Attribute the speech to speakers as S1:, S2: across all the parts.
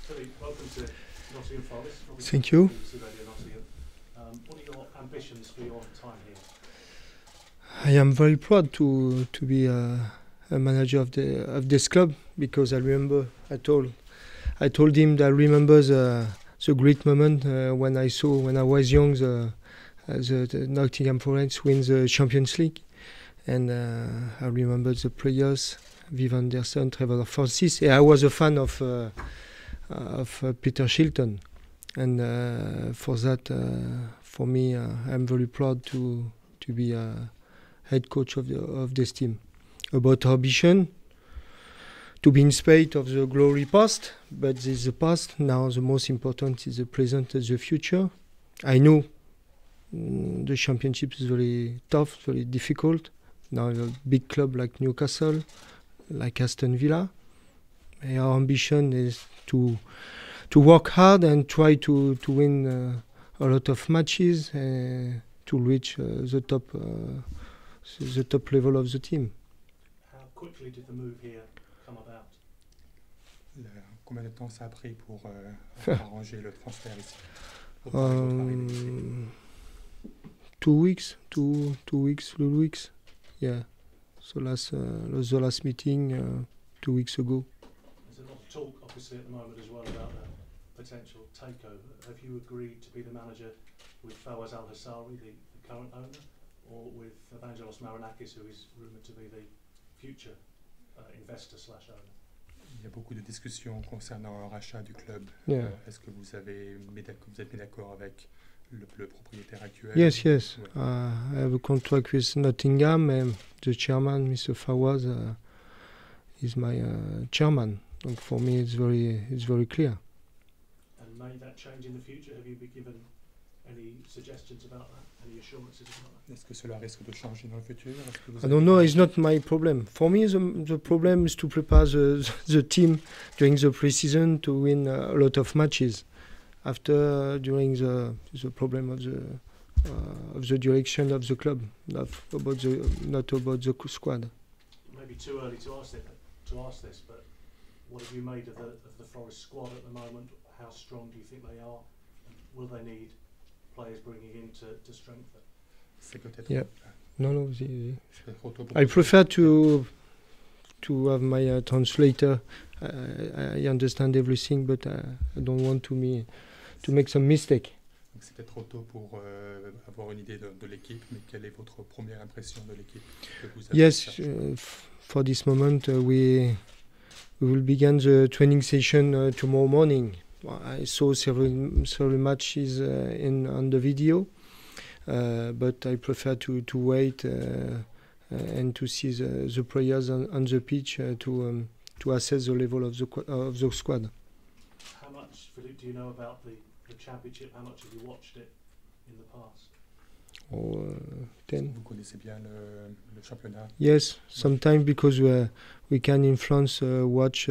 S1: Philippe, welcome to Nottingham Forest.
S2: Thank you.
S1: What are your ambitions for your time here?
S2: I am very proud to be a manager of this club, because I remember I told him that I remember the great moment when I was young the Nottingham Forest win the Champions League, and I remember the players, Viv Anderson, Trevor Francis. I was a fan of Peter Shilton, and for that, for me, I'm very proud to be a head coach of this team. About ambition, to be in spite of the glory past, but this is the past. Now the most important is the present and the future. I know the championship is very tough, very difficult. Now a big club like Newcastle, like Aston Villa. Our ambition is to work hard and try to win a lot of matches to reach the top level of the team.
S1: How quickly did the move here come about?
S3: Combien de temps ça a pris pour arranger le transfert ici? Pour votre arrivée ici?
S2: 2 weeks, 3 weeks. Yeah. So the last meeting 2 weeks ago.
S1: There's a lot of talk, obviously, at the moment as well about a potential takeover. Have you agreed to be the manager with Fawaz Al-Hassari, the current owner, or with Evangelos Marinakis, who is rumoured to be the future investor/owner?
S3: Il y a beaucoup de discussions concernant un rachat du club.
S2: Yeah.
S3: Est-ce que vous êtes mis d'accord avec le propriétaire actuel?
S2: Yes.
S3: Ouais.
S2: I have a contract with Nottingham, and the chairman, Mr. Fawaz, is my chairman. And for me, it's very clear.
S1: And may that change in the future? Have you been given any suggestions about that? Any assurances about that?
S3: Est-ce que cela risque de changer dans le futur?
S2: I don't know. It's not my problem. For me, the problem is to prepare the team during the pre-season to win a lot of matches. After, during the problem of the direction of the club, not about the squad.
S1: Maybe too early to ask this, but what have you made of the Forest squad at the moment? How strong do you think they are? Will they need players bringing in to strengthen?
S2: Yeah. No. I prefer to have my translator. I understand everything, but I don't want to make some mistake.
S3: C'était trop tôt pour avoir une idée de l'équipe, mais quelle est votre première impression de l'équipe que vous avez?
S2: Yes, for this moment we will begin the training session tomorrow morning. I saw several matches on the video, but I prefer to wait and to see the players on the pitch to assess the level of the squad.
S1: How much, Philippe, do you know about the Championship? How much have you watched it in the past?
S2: 10.
S3: Vous connaissez bien le championnat?
S2: Yes, sometimes because we can in France watch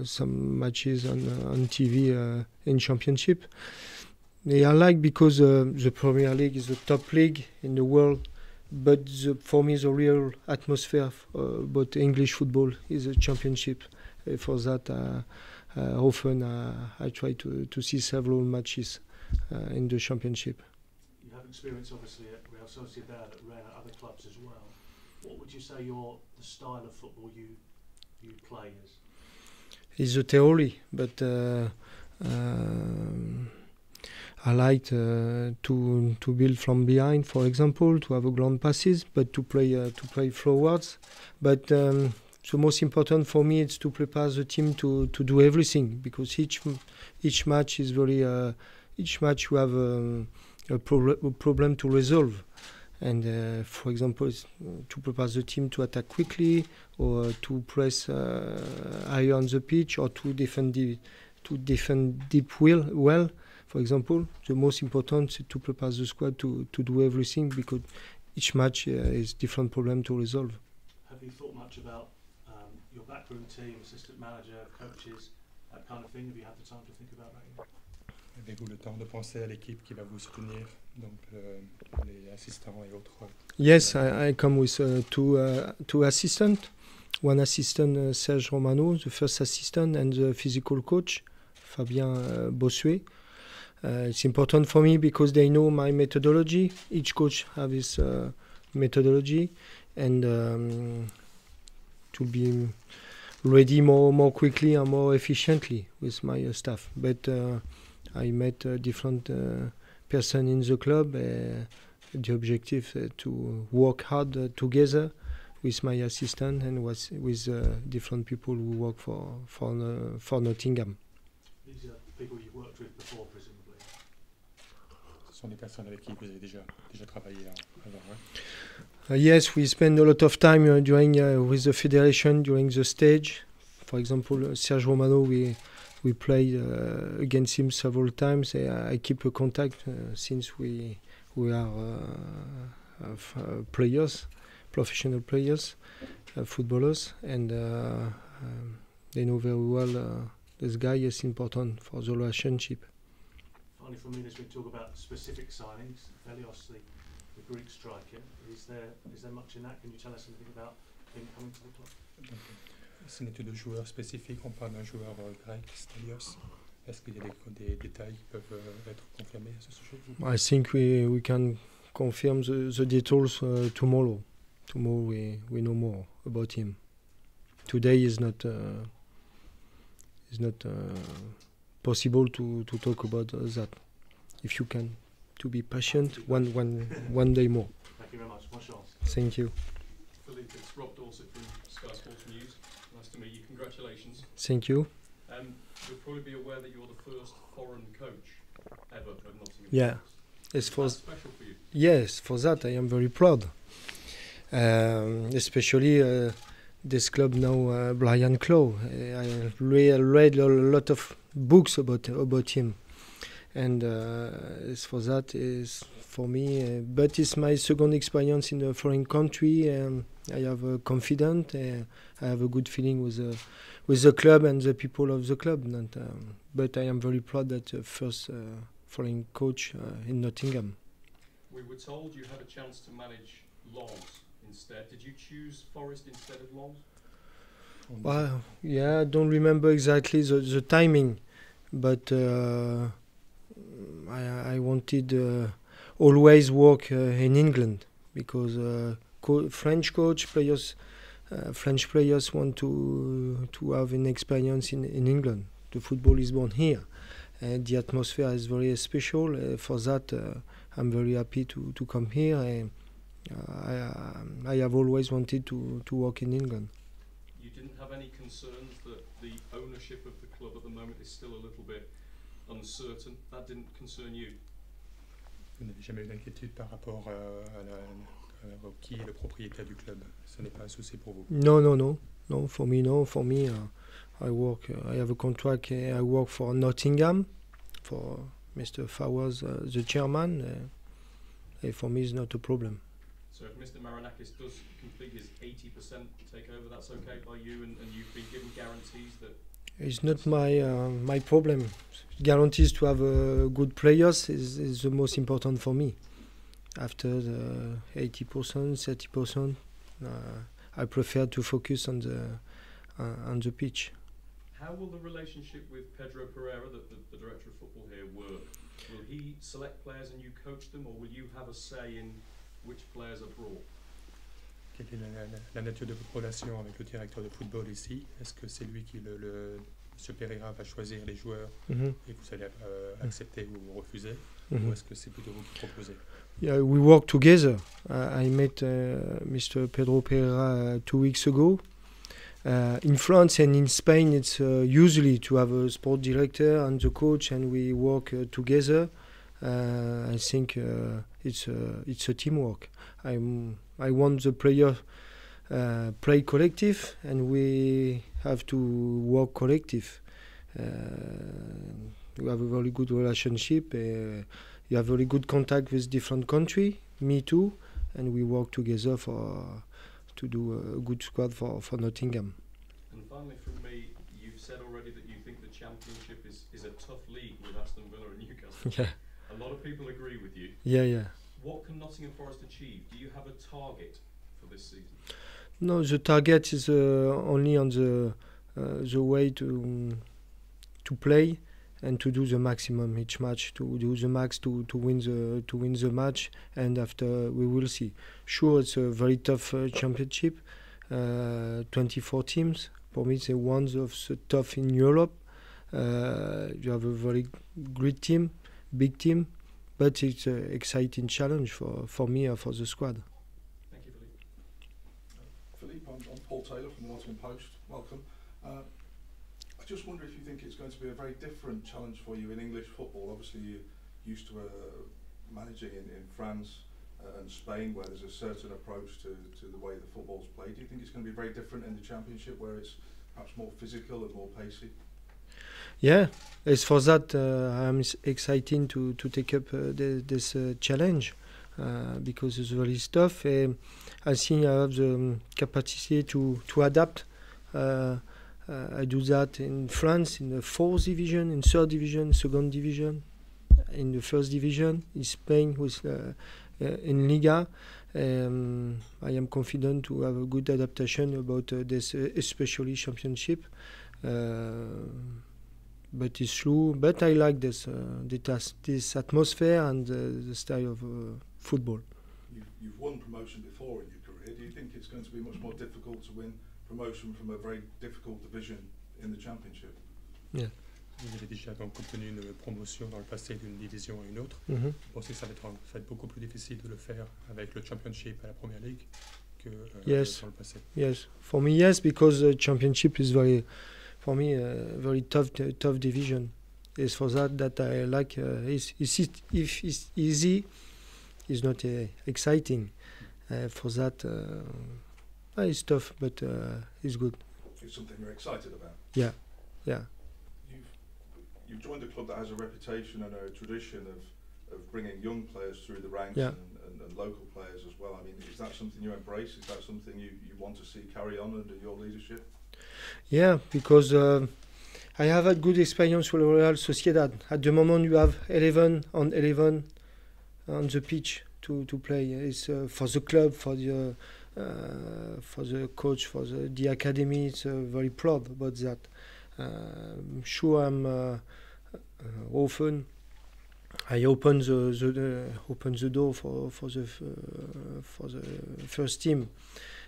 S2: some matches on TV in Championship. They are like, because the Premier League is the top league in the world, but for me the real atmosphere about English football is the Championship. For that, often I try to see several matches in the Championship.
S1: You have experience, obviously, at Real Sociedad, at Rennes, at other clubs as well. What would you say the style of football you play is?
S2: It's a theory, but I like to build from behind, for example, to have a ground passes, but to play forwards. But the most important for me is to prepare the team to do everything, because each match is very each match you have a problem to resolve, and for example, to prepare the team to attack quickly, or to press higher on the pitch, or to defend deep well. For example, the most important is to prepare the squad to do everything, because each match is different problem to resolve.
S1: Have you thought much about your backroom team, assistant manager, coaches, that kind of thing? Have you had the time to think about that yet?
S3: Avez-vous le temps de penser à l'équipe qui va vous soutenir, donc les assistants et autres?
S2: Yes, I come with two assistants. one assistant, Serge Romano, the first assistant, and the physical coach, Fabien Bossuet. It's important for me because they know my methodology. Each coach have his methodology, and to be ready more quickly and more efficiently with my staff. But I met different person in the club. The objective to work hard together with my assistant and with different people who work for Nottingham.
S1: These are people you've worked with before, presumably.
S3: Ce sont des personnes avec qui vous avez déjà travaillé avant, ouais.
S2: Yes, we spend a lot of time with the federation during the stage. For example, Serge Romano, we played against him several times. I keep a contact since we are players, professional players, footballers, and they know very well this guy is important for the relationship.
S1: Finally, from me, as we talk about specific signings, Velios, the Greek striker, is there much in that? Can you tell us anything about him coming to the club?
S3: Ce n'est que de joueurs spécifiques, on parle d'un joueur grec, Stelios. Est-ce qu'il y a des détails qui peuvent être confirmés à ce sujet?
S2: I think we can confirm the details tomorrow. Tomorrow we know more about him. Today is not possible to talk about that. If you can, to be patient, one day more.
S1: Thank you very much. Bonne chance.
S2: Thank you.
S4: Philippe, it's Rob Dorset from Sky Sports News. Nice to meet you. Congratulations.
S2: Thank you.
S4: You'll probably be aware that you're the first foreign coach ever at Nottingham.
S2: Yeah. It's for
S4: That's special for you.
S2: Yes, for that I am very proud. Especially this club now, Brian Clough. I read a lot of books about him, and it's for that is for me. But it's my second experience in a foreign country, and I have confidence. I have a good feeling with the club and the people of the club. But I am very proud that first foreign coach in Nottingham.
S4: We were told you had a chance to manage Lens instead. Did you choose Forest instead of Lens?
S2: Well, yeah, I don't remember exactly the timing, but I wanted always work in England because French players want to have an experience in England. The football is born here, and the atmosphere is very special. For that, I'm very happy to come here. And I have always wanted to work in England.
S4: You didn't have any concerns that the ownership of the club at the moment is still a little bit uncertain? That didn't concern you?
S3: Vous n'avez jamais eu d'inquiétude par rapport à qui est le propriétaire du club? Ce n'est pas un souci pour vous?
S2: No. For me, I work. I have a contract. I work for Nottingham, for Mr. Fowers, the chairman. For me, it's not a problem.
S4: So if Mr. Marinakis does complete his 80% takeover, that's okay by you, and you've been given guarantees that?
S2: It's not my problem. Guarantees to have good players is the most important for me. After the 80%, 30%, I prefer to focus on the pitch.
S4: How will the relationship with Pedro Pereira, the director of football here, work? Will he select players and you coach them, or will you have a say in which players are brought?
S3: Quelle est la nature de votre relation avec le directeur de football ici? Est-ce que c'est lui qui, M. Pereira, va choisir les joueurs et vous allez accepter ou refuser? Ou est-ce que c'est plutôt vous qui proposez?
S2: Yeah, we work together. I met Mr. Pedro Pereira 2 weeks ago. In France and in Spain, it's usually to have a sport director and the coach, and we work together. I think it's a teamwork. I want the player play collective, and we have to work collective. We have a very good relationship. You have very good contact with different countries, me too, and we work together to do a good squad for Nottingham.
S4: And finally from me, you've said already that you think the Championship is a tough league with Aston Villa and Newcastle.
S2: Yeah.
S4: A lot of people agree with you.
S2: Yeah.
S4: What can Nottingham Forest achieve? Do you have a target for this season?
S2: No, the target is only on the way to play and to do the maximum each match, to do the max to win the match, and after we will see. Sure, it's a very tough championship. 24 teams. For me, it's one of the tough in Europe. You have a very great team, big team, but it's an exciting challenge for me and for the squad.
S4: Thank you, Philippe.
S5: Philippe, I'm Paul Taylor from the Nottingham Post. Welcome. I just wonder if you think it's going to be a very different challenge for you in English football. Obviously, you're used to managing in France and Spain, where there's a certain approach to the way the football's played. Do you think it's going to be very different in the Championship, where it's perhaps more physical and more pacey?
S2: Yeah, as for that, I'm excited to take up this challenge because it's very tough. I think I have the capacity to adapt. I do that in France, in the 4th division, in 3rd division, 2nd division, in the 1st division, in Spain, with in Liga. I am confident to have a good adaptation about this, especially championship. But it's true. But I like this atmosphere and the style of football.
S5: You've won promotion before in your career. Do you think it's going to be much more difficult to win promotion from a very difficult division in the Championship?
S2: Yeah.
S3: Vous avez déjà donc obtenu une promotion dans le passé d'une division à une autre.
S2: Mm-hmm.
S3: Vous pensez que ça va être beaucoup plus difficile de le faire avec le Championship à la Première Ligue que
S2: Yes.
S3: dans le passé?
S2: Yes, for me, yes, because the championship is very, for me, very tough division. It's for that I like. If it's easy, it's not exciting. For that, it's tough, but it's good.
S5: It's something you're excited about.
S2: Yeah.
S5: You've joined a club that has a reputation and a tradition of bringing young players through the ranks,
S2: Yeah.
S5: and local players as well. I mean, is that something you embrace? Is that something you want to see carry on under your leadership?
S2: Yeah, because I have had good experience with Real Sociedad. At the moment, you have 11 on 11 on the pitch to play. It's for the club, for the coach, for the academy. It's very proud about that. Sure, I'm often I open the door for the first team,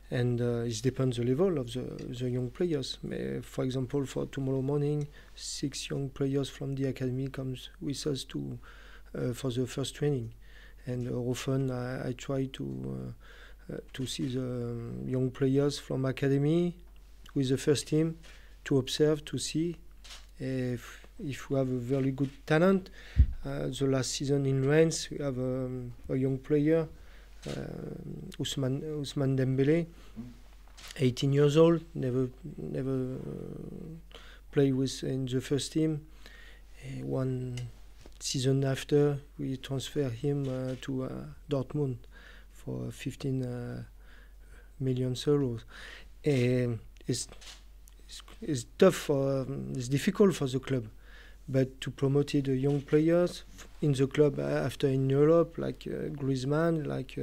S2: and it depends the level of the young players. For example, for tomorrow morning, 6 young players from the academy comes with us for the first training, and often I try to see the young players from academy with the first team, to observe, to see if we have a very good talent. The last season in Reims, we have a young player, Ousmane Dembélé, 18 years old, never played in the first team. One season after, we transfer him to Dortmund for 15 million euros. It's tough, it's difficult for the club, but to promote the young players in the club after in Europe, like Griezmann, like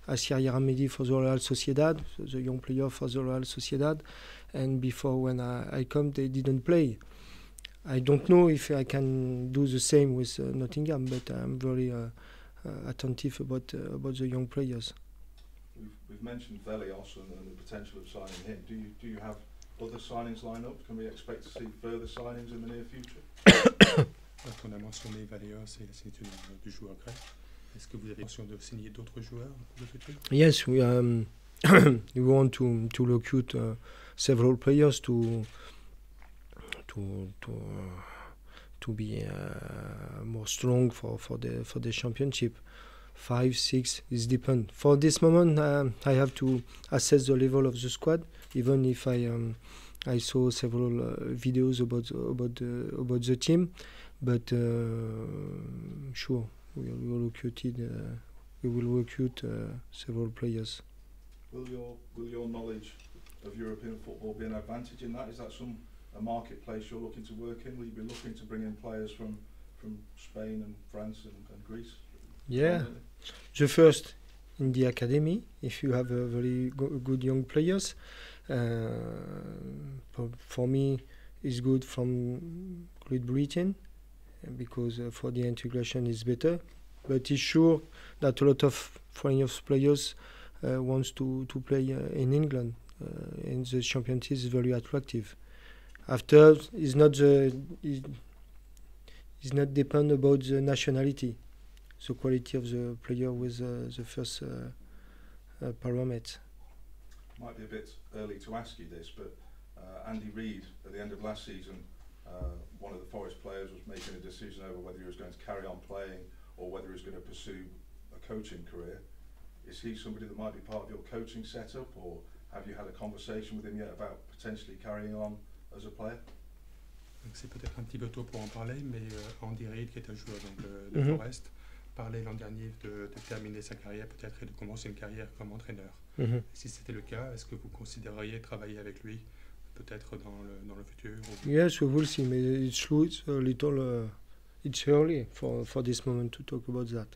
S2: Asier Yaramedi for the Real Sociedad, the young player for the Real Sociedad, and before when I come, they didn't play. I don't know if I can do the same with Nottingham, but I'm very attentive about the young players.
S5: We've mentioned Velios and the potential of signing him. Do you have other signings lined up? Can we expect to see further signings in the near future?
S3: On a mentionné Velios et la signature du joueur grec. Est-ce que vous avez l'intention de signer d'autres joueurs pour le futur?
S2: Yes, we want to recruit several players to be more strong for the championship. 5, 6, it depends. For this moment, I have to assess the level of the squad. Even if I saw several videos about the team, but sure, we will recruit several players.
S5: Will your knowledge of European football be an advantage in that? Is that a marketplace you're looking to work in? Will you be looking to bring in players from Spain and France and Greece?
S2: Yeah, the first in the academy if you have very good young players. For me, it's good from Great Britain because for the integration is better. But it's sure that a lot of foreign players wants to play in England, and the championship is very attractive. After, it's not depend about the nationality, the quality of the player with the first parameter.
S5: Might be a bit early to ask you this, but Andy Reid, at the end of last season, one of the Forest players was making a decision over whether he was going to carry on playing or whether he was going to pursue a coaching career. Is he somebody that might be part of your coaching setup, or have you had a conversation with him yet about potentially carrying on as a player?
S3: C'est peut-être un petit peu tôt pour en parler, mais Andy Reid, qui est un joueur de Forest, parlait l'an dernier de terminer sa carrière peut-être et de commencer une carrière comme entraîneur. Si c'était le cas, est-ce que vous considéreriez travailler avec lui peut-être dans le futur?
S2: Yes, we will see. It's true. It's a little. It's early for this moment to talk about that.